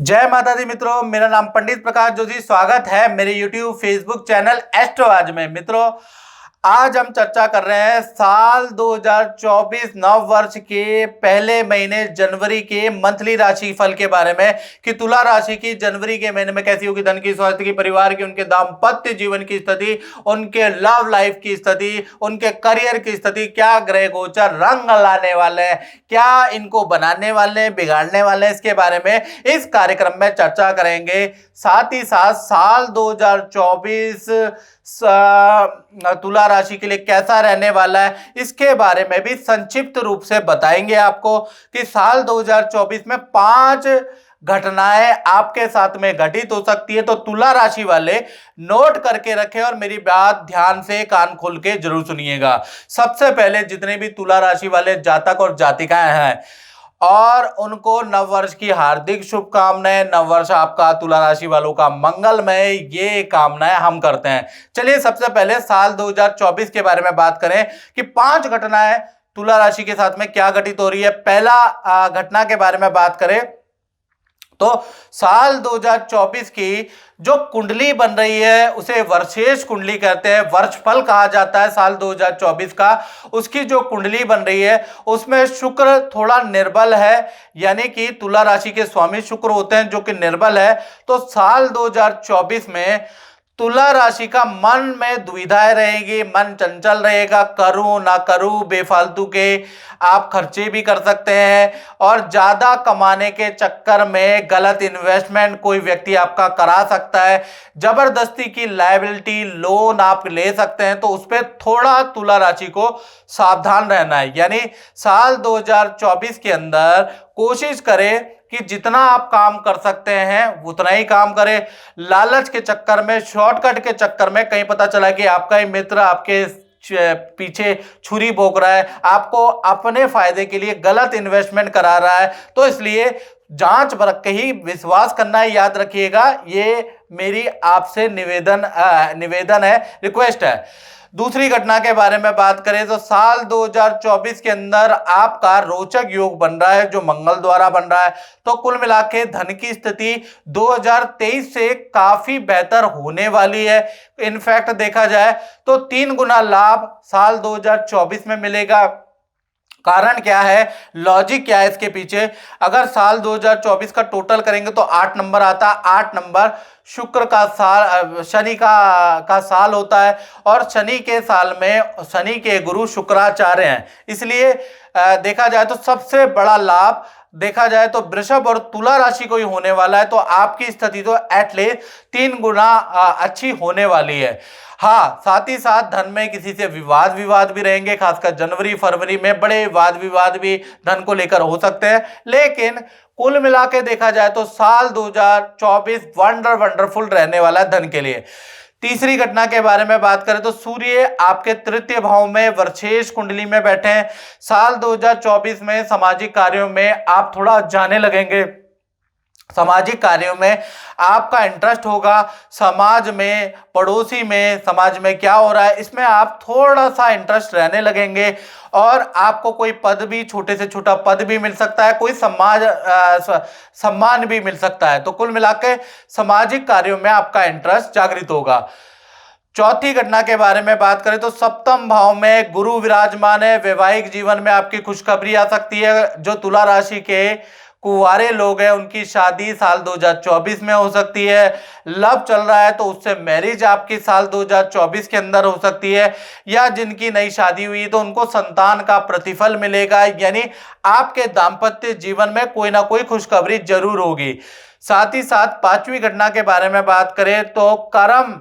जय माता दी मित्रों, मेरा नाम पंडित प्रकाश जोशी। स्वागत है मेरे YouTube फेसबुक चैनल एस्ट्रो आज में। मित्रों, आज हम चर्चा कर रहे हैं साल 2024 नव वर्ष के पहले महीने जनवरी के मंथली राशि फल के बारे में कि तुला राशि की जनवरी के महीने में कैसी होगी धन की, स्वास्थ्य की, परिवार की, उनके दाम्पत्य जीवन की स्थिति, उनके लव लाइफ की स्थिति, उनके करियर की स्थिति, क्या ग्रह गोचर रंग लाने वाले हैं, क्या इनको बनाने वाले हैं, बिगाड़ने वाले हैं, इसके बारे में इस कार्यक्रम में चर्चा करेंगे। साथ ही साथ साल 2024 तुला राशि के लिए कैसा रहने वाला है इसके बारे में भी संक्षिप्त रूप से बताएंगे आपको कि साल 2024 में 5 घटनाएं आपके साथ में घटित हो सकती है। तो तुला राशि वाले नोट करके रखें और मेरी बात ध्यान से कान खोल के जरूर सुनिएगा। सबसे पहले जितने भी तुला राशि वाले जातक और जातिकाएं हैं और उनको नववर्ष की हार्दिक शुभकामनाएं। नववर्ष आपका तुला राशि वालों का मंगलमय, ये कामनाएं हम करते हैं। चलिए सबसे पहले साल 2024 के बारे में बात करें कि 5 घटनाएं तुला राशि के साथ में क्या घटित हो रही है। पहला घटना के बारे में बात करें तो साल 2024 की जो कुंडली बन रही है उसे वर्षेश कुंडली कहते हैं, वर्षफल कहा जाता है साल 2024 का। उसकी जो कुंडली बन रही है उसमें शुक्र थोड़ा निर्बल है, यानी कि तुला राशि के स्वामी शुक्र होते हैं जो कि निर्बल है। तो साल 2024 में तुला राशि का मन में दुविधाएं रहेगी, मन चंचल रहेगा, करूं ना करूं, बेफालतू के आप खर्चे भी कर सकते हैं और ज्यादा कमाने के चक्कर में गलत इन्वेस्टमेंट कोई व्यक्ति आपका करा सकता है। जबरदस्ती की लायबिलिटी लोन आप ले सकते हैं, तो उस पर थोड़ा तुला राशि को सावधान रहना है। यानी साल 2024 के अंदर कोशिश करें कि जितना आप काम कर सकते हैं उतना ही काम करें। लालच के चक्कर में, शॉर्टकट के चक्कर में कहीं पता चला कि आपका ही मित्र आपके पीछे छुरी भोंक रहा है, आपको अपने फायदे के लिए गलत इन्वेस्टमेंट करा रहा है। तो इसलिए जांच परख के ही विश्वास करना है, याद रखिएगा। ये मेरी आपसे निवेदन है, रिक्वेस्ट है। दूसरी घटना के बारे में बात करें तो साल 2024 के अंदर आपका रोचक योग बन रहा है जो मंगल द्वारा बन रहा है। तो कुल मिला के धन की स्थिति 2023 से काफी बेहतर होने वाली है। इनफैक्ट देखा जाए तो 3 गुना लाभ साल 2024 में मिलेगा। कारण क्या है, लॉजिक क्या है इसके पीछे? अगर साल 2024 का टोटल करेंगे तो 8 नंबर आता है। 8 नंबर शुक्र का साल, शनि का साल होता है और शनि के साल में शनि के गुरु शुक्राचार्य हैं। इसलिए देखा जाए तो सबसे बड़ा लाभ देखा जाए तो वृषभ और तुला राशि को ही होने वाला है। तो आपकी स्थिति तो एटलीस्ट 3 गुना अच्छी होने वाली है। हाँ, साथ ही साथ धन में किसी से विवाद भी रहेंगे, खासकर जनवरी फरवरी में बड़े वाद विवाद भी धन को लेकर हो सकते हैं। लेकिन कुल मिला के देखा जाए तो साल 2024 वंडरफुल रहने वाला है धन के लिए। तीसरी घटना के बारे में बात करें तो सूर्य आपके तृतीय भाव में वर्षेश कुंडली में बैठे हैं। साल 2024 में सामाजिक कार्यों में आप थोड़ा जाने लगेंगे, सामाजिक कार्यों में आपका इंटरेस्ट होगा। समाज में, पड़ोसी में, समाज में क्या हो रहा है इसमें आप थोड़ा सा इंटरेस्ट रहने लगेंगे और आपको कोई पद भी, छोटे से छोटा पद भी मिल सकता है, कोई सम्मान भी मिल सकता है। तो कुल मिलाकर सामाजिक कार्यों में आपका इंटरेस्ट जागृत होगा। चौथी घटना के बारे में बात करें तो सप्तम भाव में गुरु विराजमान है। वैवाहिक जीवन में आपकी खुशखबरी आ सकती है। जो तुला राशि के कुंवारे लोग हैं उनकी शादी साल 2024 में हो सकती है। लव चल रहा है तो उससे मैरिज आपकी साल 2024 के अंदर हो सकती है, या जिनकी नई शादी हुई तो उनको संतान का प्रतिफल मिलेगा। यानी आपके दाम्पत्य जीवन में कोई ना कोई खुशखबरी जरूर होगी। साथ ही साथ 5वीं घटना के बारे में बात करें तो कर्म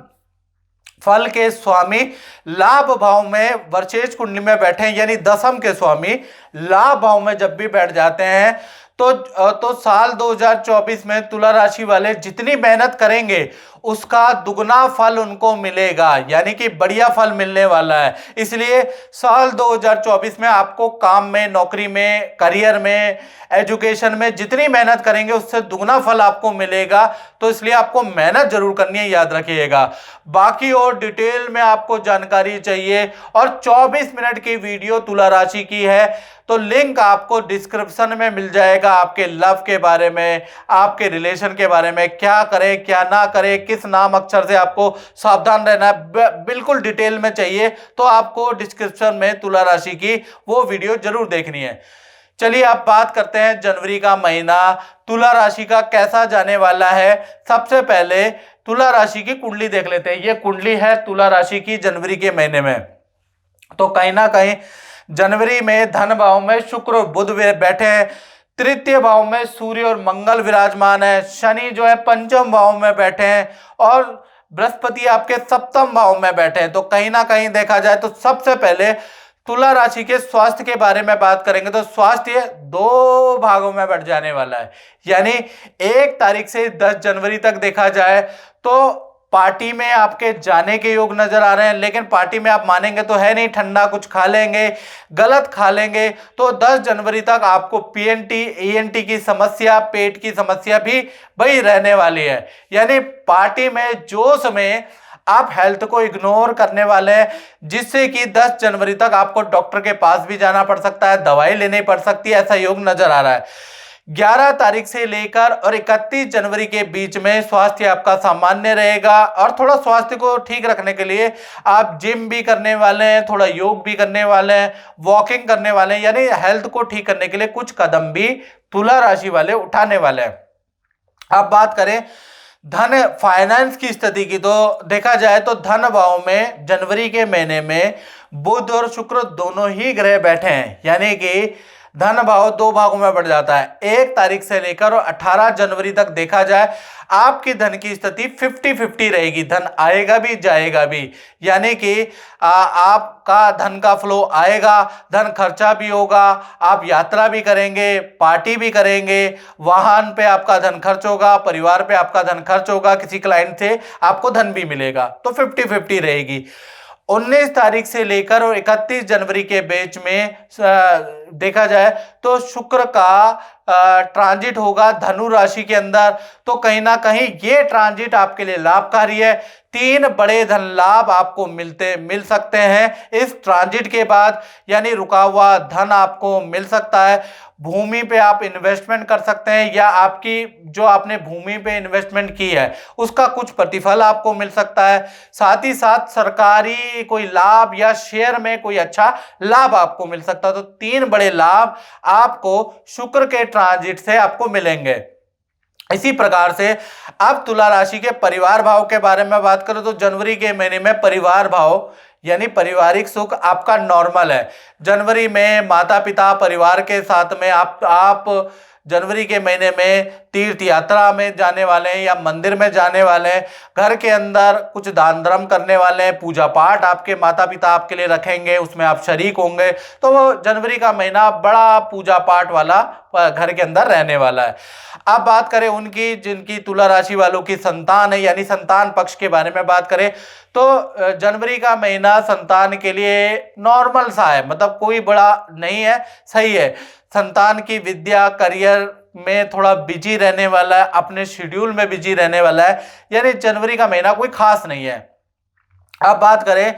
फल के स्वामी लाभ भाव में वर्षेश कुंडली में बैठे हैं, यानी दशम के स्वामी लाभ भाव में जब भी बैठ जाते हैं तो साल 2024 में तुला राशि वाले जितनी मेहनत करेंगे उसका दुगना फल उनको मिलेगा, यानी कि बढ़िया फल मिलने वाला है। इसलिए साल 2024 में आपको काम में, नौकरी में, करियर में, एजुकेशन में जितनी मेहनत करेंगे उससे दुगना फल आपको मिलेगा। तो इसलिए आपको मेहनत जरूर करनी है, याद रखिएगा। बाकी और डिटेल में आपको जानकारी चाहिए और 24 मिनट की वीडियो तुला राशि की है, तो लिंक आपको डिस्क्रिप्शन में मिल जाएगा। आपके लव के बारे में, आपके रिलेशन के बारे में, क्या करें क्या ना करें, किस नाम अक्षर से आपको सावधान रहना है, बिल्कुल डिटेल में चाहिए तो आपको डिस्क्रिप्शन में तुला राशि की वो वीडियो जरूर देखनी है। चलिए आप बात करते हैं जनवरी का महीना तुला राशि का कैसा जाने वाला है। सबसे पहले तुला राशि की कुंडली देख लेते हैं। ये कुंडली है तुला राशि की जनवरी के महीने में। तो कहीं ना कहीं जनवरी में धन भाव में शुक्र और बुध बैठे हैं, तृतीय भाव में सूर्य और मंगल विराजमान है, शनि जो है पंचम भाव में बैठे हैं और बृहस्पति आपके सप्तम भाव में बैठे हैं। तो कहीं ना कहीं देखा जाए तो सबसे पहले तुला राशि के स्वास्थ्य के बारे में बात करेंगे तो स्वास्थ्य 2 भागों में बढ़ जाने वाला है। यानी 1 तारीख से 10 जनवरी तक देखा जाए तो पार्टी में आपके जाने के योग नजर आ रहे हैं, लेकिन पार्टी में आप मानेंगे तो है नहीं, ठंडा कुछ खा लेंगे, गलत खा लेंगे। तो 10 जनवरी तक आपको पीएनटी ईएनटी की समस्या, पेट की समस्या भी वही रहने वाली है। यानी पार्टी में जोश में आप हेल्थ को इग्नोर करने वाले हैं, जिससे कि 10 जनवरी तक आपको डॉक्टर के पास भी जाना पड़ सकता है, दवाई लेनी पड़ सकती है, ऐसा योग नजर आ रहा है। 11 तारीख से लेकर और 31 जनवरी के बीच में स्वास्थ्य आपका सामान्य रहेगा और थोड़ा स्वास्थ्य को ठीक रखने के लिए आप जिम भी करने वाले हैं, थोड़ा योग भी करने वाले हैं, वॉकिंग करने वाले हैं, यानी हेल्थ को ठीक करने के लिए कुछ कदम भी तुला राशि वाले उठाने वाले हैं। अब बात करें धन फाइनेंस की स्थिति की, तो देखा जाए तो धन भाव में जनवरी के महीने में बुध और शुक्र दोनों ही ग्रह बैठे हैं, यानी कि धन भाव 2 भागों में बढ़ जाता है। 1 तारीख से लेकर और 18 जनवरी तक देखा जाए आपकी धन की स्थिति 50-50 रहेगी, धन आएगा भी जाएगा भी। यानी कि आपका धन का फ्लो आएगा, धन खर्चा भी होगा, आप यात्रा भी करेंगे, पार्टी भी करेंगे, वाहन पे आपका धन खर्च होगा, परिवार पे आपका धन खर्च होगा, किसी क्लाइंट से आपको धन भी मिलेगा, तो 50-50 रहेगी। 19 तारीख से लेकर और 31 जनवरी के बीच में देखा जाए तो शुक्र का ट्रांजिट होगा धनु राशि के अंदर। तो कहीं ना कहीं ये ट्रांजिट आपके लिए लाभकारी है। 3 बड़े धन लाभ आपको मिल सकते हैं इस ट्रांजिट के बाद, यानी रुका हुआ धन आपको मिल सकता है। भूमि पे आप इन्वेस्टमेंट कर सकते हैं या आपकी जो आपने भूमि पे इन्वेस्टमेंट की है उसका कुछ प्रतिफल आपको मिल सकता है। साथ ही साथ सरकारी कोई लाभ या शेयर में कोई अच्छा लाभ आपको मिल सकता है। तो 3 बड़े लाभ आपको शुक्र के ट्रांजिट से आपको मिलेंगे। इसी प्रकार से अब तुला राशि के परिवार भाव के बारे में बात करें तो जनवरी के महीने में परिवार भाव यानी पारिवारिक सुख आपका नॉर्मल है। जनवरी में माता पिता परिवार के साथ में आप जनवरी के महीने में तीर्थ यात्रा में जाने वाले हैं या मंदिर में जाने वाले हैं, घर के अंदर कुछ दान धर्म करने वाले हैं, पूजा पाठ आपके माता पिता आपके लिए रखेंगे, उसमें आप शरीक होंगे। तो वो जनवरी का महीना बड़ा पूजा पाठ वाला घर के अंदर रहने वाला है। अब बात करें उनकी जिनकी तुला राशि वालों की संतान है, यानी संतान पक्ष के बारे में बात करें तो जनवरी का महीना संतान के लिए नॉर्मल सा है, मतलब कोई बड़ा नहीं है, सही है। संतान की विद्या करियर में थोड़ा बिजी रहने वाला है, अपने शेड्यूल में बिजी रहने वाला है, यानी जनवरी का महीना कोई खास नहीं है। अब बात करें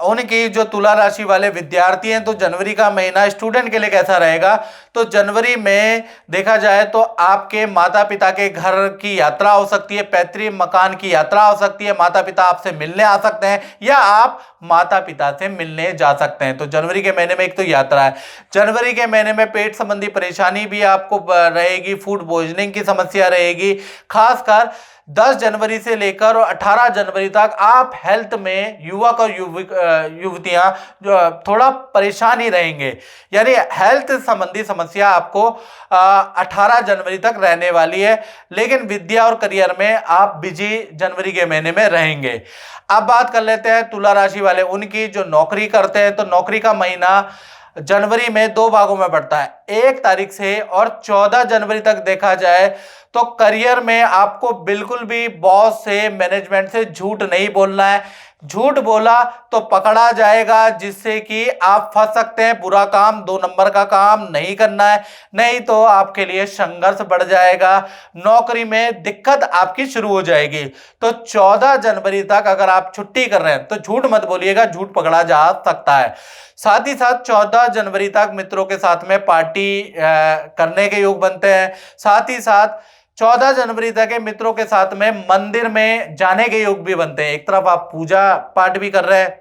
उनकी जो तुला राशि वाले विद्यार्थी हैं तो जनवरी का महीना स्टूडेंट के लिए कैसा रहेगा। तो जनवरी में देखा जाए तो आपके माता पिता के घर की यात्रा हो सकती है, पैतृक मकान की यात्रा हो सकती है, माता पिता आपसे मिलने आ सकते हैं या आप माता पिता से मिलने जा सकते हैं। तो जनवरी के महीने में एक तो यात्रा है। जनवरी के महीने में पेट संबंधी परेशानी भी आपको रहेगी, फूड पॉइजनिंग की समस्या रहेगी। खासकर 10 जनवरी से लेकर और 18 जनवरी तक आप हेल्थ में युवक और युवतियां जो थोड़ा परेशान ही रहेंगे, यानी हेल्थ संबंधी समस्या आपको 18 जनवरी तक रहने वाली है। लेकिन विद्या और करियर में आप बिजी जनवरी के महीने में रहेंगे। अब बात कर लेते हैं तुला राशि वाले उनकी जो नौकरी करते हैं। तो नौकरी का महीना जनवरी में 2 भागों में बढ़ता है। 1 तारीख से और 14 जनवरी तक देखा जाए तो करियर में आपको बिल्कुल भी बॉस से, मैनेजमेंट से झूठ नहीं बोलना है। झूठ बोला तो पकड़ा जाएगा, जिससे कि आप फंस सकते हैं। बुरा काम, 2 नंबर का काम नहीं करना है, नहीं तो आपके लिए संघर्ष बढ़ जाएगा, नौकरी में दिक्कत आपकी शुरू हो जाएगी। तो 14 जनवरी तक अगर आप छुट्टी कर रहे हैं तो झूठ मत बोलिएगा, झूठ पकड़ा जा सकता है। साथ ही साथ 14 जनवरी तक मित्रों के साथ में पार्टी करने के योग बनते हैं। साथ ही साथ 14 जनवरी तक के मित्रों के साथ में मंदिर में जाने के योग भी बनते हैं। एक तरफ आप पूजा पाठ भी कर रहे हैं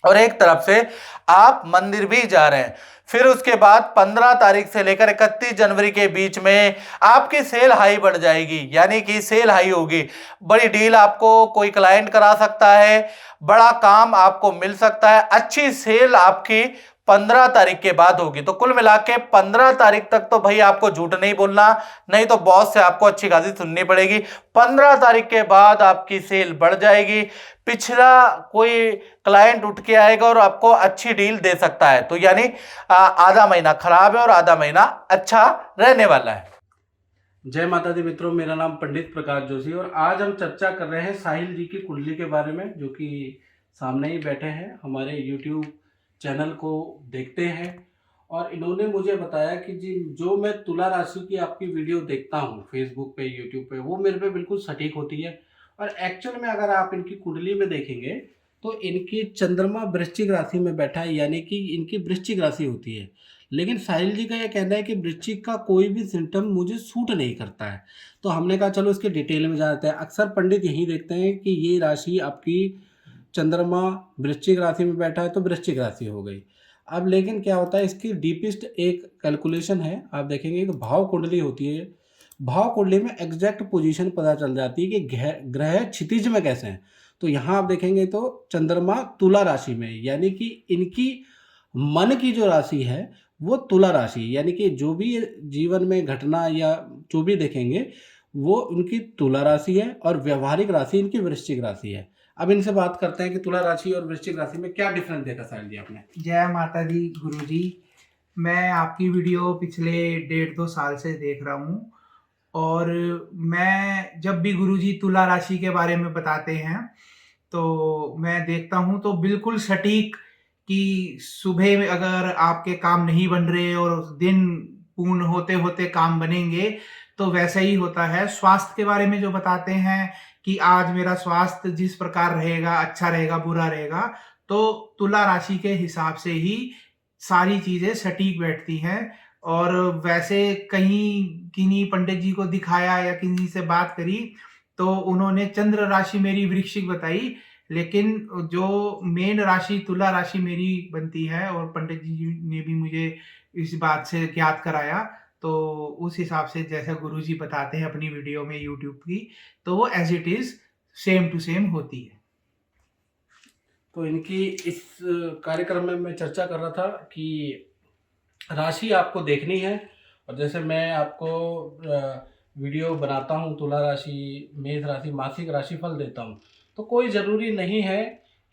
और एक तरफ से आप मंदिर भी जा रहे हैं। फिर उसके बाद 15 तारीख से लेकर 31 जनवरी के बीच में आपकी सेल हाई बढ़ जाएगी, यानी कि सेल हाई होगी। बड़ी डील आपको कोई क्लाइंट करा सकता है, बड़ा काम आपको मिल सकता है, अच्छी सेल आपकी 15 तारीख के बाद होगी। तो कुल मिला के 15 तारीख तक तो भाई आपको झूठ नहीं बोलना, नहीं तो बॉस से आपको अच्छी खासी सुननी पड़ेगी। 15 तारीख के बाद आपकी सेल बढ़ जाएगी, पिछला कोई क्लाइंट उठ के आएगा और आपको अच्छी डील दे सकता है। तो यानी आधा महीना खराब है और आधा महीना अच्छा रहने वाला है। जय माता दी मित्रों, मेरा नाम पंडित प्रकाश जोशी और आज हम चर्चा कर रहे हैं साहिल जी की कुंडली के बारे में, जो कि सामने ही बैठे हैं, हमारे YouTube चैनल को देखते हैं। और इन्होंने मुझे बताया कि जी जो मैं तुला राशि की आपकी वीडियो देखता हूँ फेसबुक पे, यूट्यूब पे, वो मेरे पे बिल्कुल सटीक होती है। और एक्चुअल में अगर आप इनकी कुंडली में देखेंगे तो इनकी चंद्रमा वृश्चिक राशि में बैठा है, यानी कि इनकी वृश्चिक राशि होती है। लेकिन साहिल जी का यह कहना है कि वृश्चिक का कोई भी सिम्टम मुझे सूट नहीं करता है। तो हमने कहा चलो इसके डिटेल में जाते हैं। अक्सर पंडित यही देखते हैं कि ये राशि आपकी चंद्रमा वृश्चिक राशि में बैठा है तो वृश्चिक राशि हो गई। अब लेकिन क्या होता है, इसकी डीपेस्ट एक कैलकुलेशन है। आप देखेंगे कि भाव कुंडली होती है, भाव कुंडली में एग्जैक्ट पोजीशन पता चल जाती है कि ग्रह क्षितिज में कैसे हैं। तो यहाँ आप देखेंगे तो चंद्रमा तुला राशि में, यानी कि इनकी मन की जो राशि है वो तुला राशि, यानी कि जो भी जीवन में घटना या जो भी देखेंगे वो उनकी तुला राशि है और व्यवहारिक राशि इनकी वृश्चिक राशि है। अब इनसे बात करते हैं कि तुला राशि और वृश्चिक राशि में क्या डिफरेंस देखा साहिल जी आपने। जय माता दी गुरुजी, मैं आपकी वीडियो पिछले 1.5-2 साल से देख रहा हूँ और मैं जब भी गुरुजी तुला राशि के बारे में बताते हैं तो मैं देखता हूँ तो बिल्कुल सटीक कि सुबह में अगर आपके काम नहीं बन रहे और दिन पूर्ण होते होते काम बनेंगे तो वैसा ही होता है। स्वास्थ्य के बारे में जो बताते हैं कि आज मेरा स्वास्थ्य जिस प्रकार रहेगा, अच्छा रहेगा, बुरा रहेगा, तो तुला राशि के हिसाब से ही सारी चीजें सटीक बैठती हैं। और वैसे कहीं किन्हीं पंडित जी को दिखाया या किन्हीं से बात करी तो उन्होंने चंद्र राशि मेरी वृश्चिक बताई, लेकिन जो मेन राशि तुला राशि मेरी बनती है और पंडित जी ने भी मुझे इस बात से ज्ञात कराया। तो उस हिसाब से जैसा गुरुजी बताते हैं अपनी वीडियो में यूट्यूब की, तो वो as it is same to same होती है। तो इनकी इस कार्यक्रम में मैं चर्चा कर रहा था कि राशि आपको देखनी है। और जैसे मैं आपको वीडियो बनाता हूँ तुला राशि, मेष राशि, मासिक राशिफल देता हूँ, तो कोई ज़रूरी नहीं है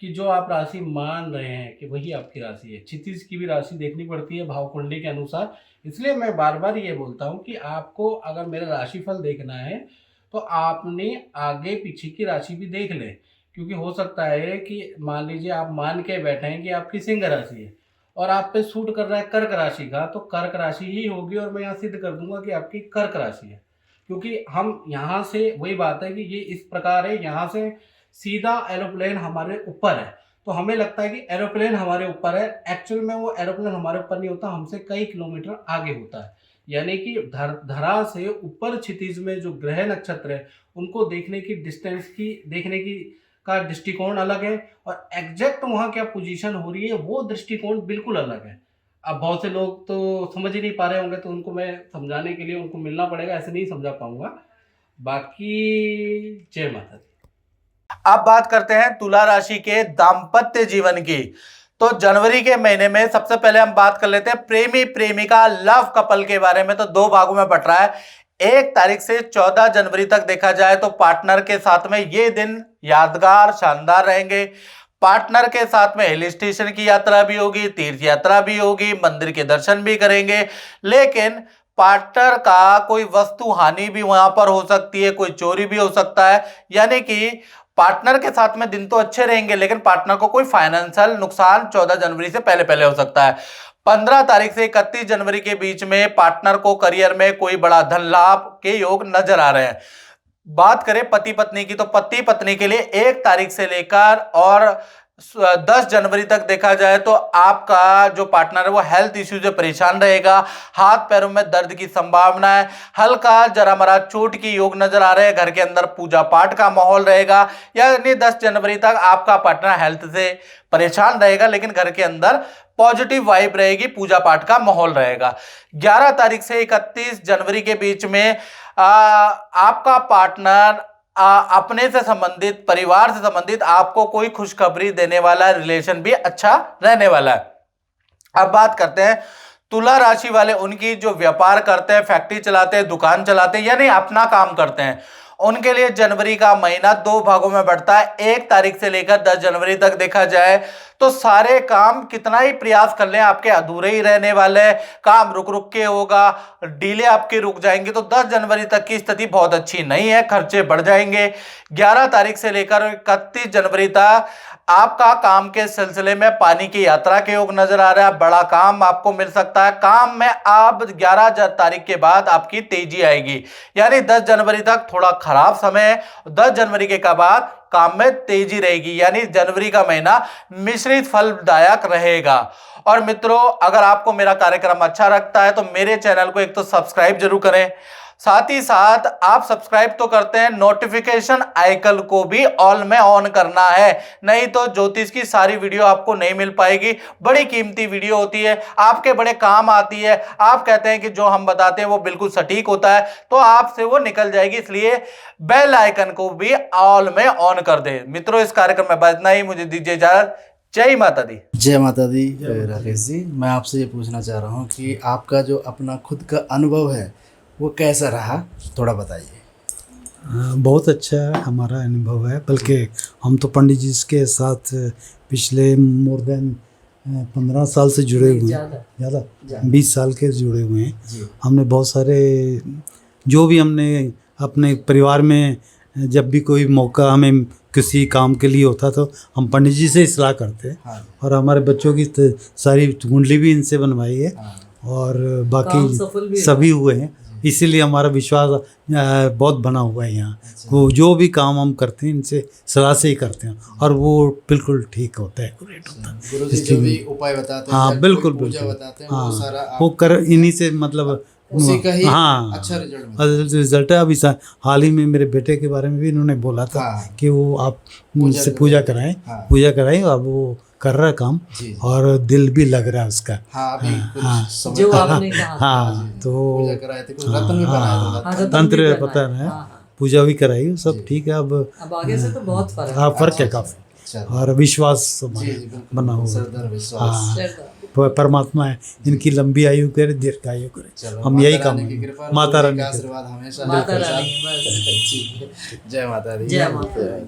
कि जो आप राशि मान रहे हैं कि वही आपकी राशि है। क्षितिज की भी राशि देखनी पड़ती है भाव कुंडली के अनुसार। इसलिए मैं बार बार ये बोलता हूँ कि आपको अगर मेरा राशिफल देखना है तो आपने आगे पीछे की राशि भी देख लें, क्योंकि हो सकता है कि मान लीजिए आप मान के बैठे हैं कि आपकी सिंह राशि है और आप पे सूट कर रहा है कर्क राशि का, तो कर्क राशि ही होगी और मैं यहाँ सिद्ध कर दूंगा कि आपकी कर्क राशि है। क्योंकि हम यहाँ से वही बात है कि ये इस प्रकार है, यहाँ से सीधा एरोप्लेन हमारे ऊपर है तो हमें लगता है कि एरोप्लेन हमारे ऊपर है। एक्चुअल में वो एरोप्लेन हमारे ऊपर नहीं होता, हमसे कई किलोमीटर आगे होता है। यानी कि धरा से ऊपर क्षितिज में जो ग्रह नक्षत्र है उनको देखने की डिस्टेंस की, देखने की का दृष्टिकोण अलग है और एग्जैक्ट वहाँ क्या पोजीशन हो रही है वो दृष्टिकोण बिल्कुल अलग है। अब बहुत से लोग तो समझ ही नहीं पा रहे होंगे, तो उनको मैं समझाने के लिए उनको मिलना पड़ेगा, ऐसे नहीं समझा पाऊंगा। बाकी जय माता दी। अब बात करते हैं तुला राशि के दाम्पत्य जीवन की। तो जनवरी के महीने में सबसे पहले हम बात कर लेते हैं प्रेमी प्रेमिका लव कपल के बारे में। तो 2 भागों में बट रहा है। 1 तारीख से 14 जनवरी तक देखा जाए तो पार्टनर के साथ में ये दिन यादगार शानदार रहेंगे। पार्टनर के साथ में हिल स्टेशन की यात्रा भी होगी, तीर्थ यात्रा भी होगी, मंदिर के दर्शन भी करेंगे। लेकिन पार्टनर का कोई वस्तु हानि भी वहां पर हो सकती है, कोई चोरी भी हो सकता है। यानी कि पार्टनर के साथ में दिन तो अच्छे रहेंगे, लेकिन पार्टनर को कोई फाइनेंशियल नुकसान 14 जनवरी से पहले पहले हो सकता है। 15 तारीख से 31 जनवरी के बीच में पार्टनर को करियर में कोई बड़ा धन लाभ के योग नजर आ रहे हैं। बात करें पति पत्नी की, तो पति पत्नी के लिए 1 तारीख से लेकर और 10 जनवरी तक देखा जाए तो आपका जो पार्टनर है वो हेल्थ इश्यू से परेशान रहेगा। हाथ पैरों में दर्द की संभावना है, हल्का जरा मरा चोट की योग नजर आ रहे हैं। घर के अंदर पूजा पाठ का माहौल रहेगा। यानी 10 जनवरी तक आपका पार्टनर हेल्थ से परेशान रहेगा, लेकिन घर के अंदर पॉजिटिव वाइब रहेगी, पूजा पाठ का माहौल रहेगा। 11 तारीख से 31 जनवरी के बीच में आपका पार्टनर अपने से संबंधित, परिवार से संबंधित आपको कोई खुशखबरी देने वाला, रिलेशन भी अच्छा रहने वाला है। अब बात करते हैं तुला राशि वाले, उनकी जो व्यापार करते हैं, फैक्ट्री चलाते हैं, दुकान चलाते हैं, यानी अपना काम करते हैं, उनके लिए जनवरी का महीना 2 भागों में बढ़ता है। 1 तारीख से लेकर 10 जनवरी तक देखा जाए तो सारे काम कितना ही प्रयास कर लें आपके अधूरे ही रहने वाले हैं। काम रुक रुक के होगा, डीले आपके रुक जाएंगे। तो 10 जनवरी तक की स्थिति बहुत अच्छी नहीं है, खर्चे बढ़ जाएंगे। 11 तारीख से लेकर 31 जनवरी तक आपका काम के सिलसिले में पानी की यात्रा के योग नजर आ रहा है। बड़ा काम आपको मिल सकता है। काम में अब 11 तारीख के बाद आपकी तेजी आएगी, यानी 10 जनवरी तक थोड़ा खराब समय है। 10 जनवरी के बाद काम में तेजी रहेगी, यानी जनवरी का महीना मिश्रित फलदायक रहेगा। और मित्रों, अगर आपको मेरा कार्यक्रम अच्छा लगता है तो मेरे चैनल को एक तो सब्सक्राइब जरूर करें, साथ ही साथ आप सब्सक्राइब तो करते हैं, नोटिफिकेशन आइकन को भी ऑल में ऑन करना है, नहीं तो ज्योतिष की सारी वीडियो आपको नहीं मिल पाएगी। बड़ी कीमती वीडियो होती है, आपके बड़े काम आती है। आप कहते हैं कि जो हम बताते हैं वो बिल्कुल सटीक होता है, तो आपसे वो निकल जाएगी, इसलिए बेल आइकन को भी ऑल में ऑन कर दे। मित्रों, इस कार्यक्रम में बस इतना ही, मुझे दीजिए इजाजत। जय माता दी। जय माता दी। राकेश जी, मैं आपसे ये पूछना चाह रहा हूँ कि आपका जो अपना खुद का अनुभव है वो कैसा रहा, थोड़ा बताइए। बहुत अच्छा हमारा अनुभव है, बल्कि हम तो पंडित जी के साथ पिछले मोर देन 15 साल से जुड़े हुए हैं, ज़्यादा 20 साल के जुड़े हुए हैं। हमने बहुत सारे, जो भी हमने अपने परिवार में जब भी कोई मौका हमें किसी काम के लिए होता तो हम पंडित जी से सलाह करते हैं। हाँ। और हमारे बच्चों की सारी कुंडली भी इनसे बनवाई है। हाँ। और बाकी सभी हुए हैं, इसीलिए हमारा विश्वास बहुत बना हुआ है यहाँ। वो जो भी काम हम करते हैं इनसे सलाह से ही करते हैं, और वो बिल्कुल ठीक होता है, एक्यूरेट होता है। गुरु जी जो भी उपाय बताते हैं, हाँ बिल्कुल पूजा बिल्कुल, बताते हैं, हाँ वो सारा वो कर इन्हीं से, मतलब उसी का ही हाँ अच्छा रिजल्ट मिलता है। रिजल्ट है। अभी हाल ही में मेरे बेटे के बारे में भी इन्होंने बोला था हाँ। कि वो आप मुझसे पूजा कराएं, हाँ। पूजा कराएं। अब वो कर रहा है काम, जी। और दिल भी लग रहा है उसका। हाँ, अभी कुछ हाँ। समय जो पहले आपने कहा हाँ, तो पूजा कराए थे, कुछ रत्न भी बनाए थे। रत्न तंत्र भी पता बनाए। है, हाँ, पूजा भी कराई, सब ठीक है। अब आगे से तो बहुत फर्क हाँ फर्क है अच्छा, काफी, चलो। और विश्वास जी, जी, बिल्कुल, बना हुआ है। सरदार विश्वास। हाँ, है। परमात्मा है, इनकी लंबी आयु करे, दीर्घायु करे। चलो, हम यही माता काम रानी की कृपा और माता गुरु जी रानी का की आशीर्वाद हमेशा माता हमारे रानी साथ। बस। जी, जय माता दी। जय माता दी।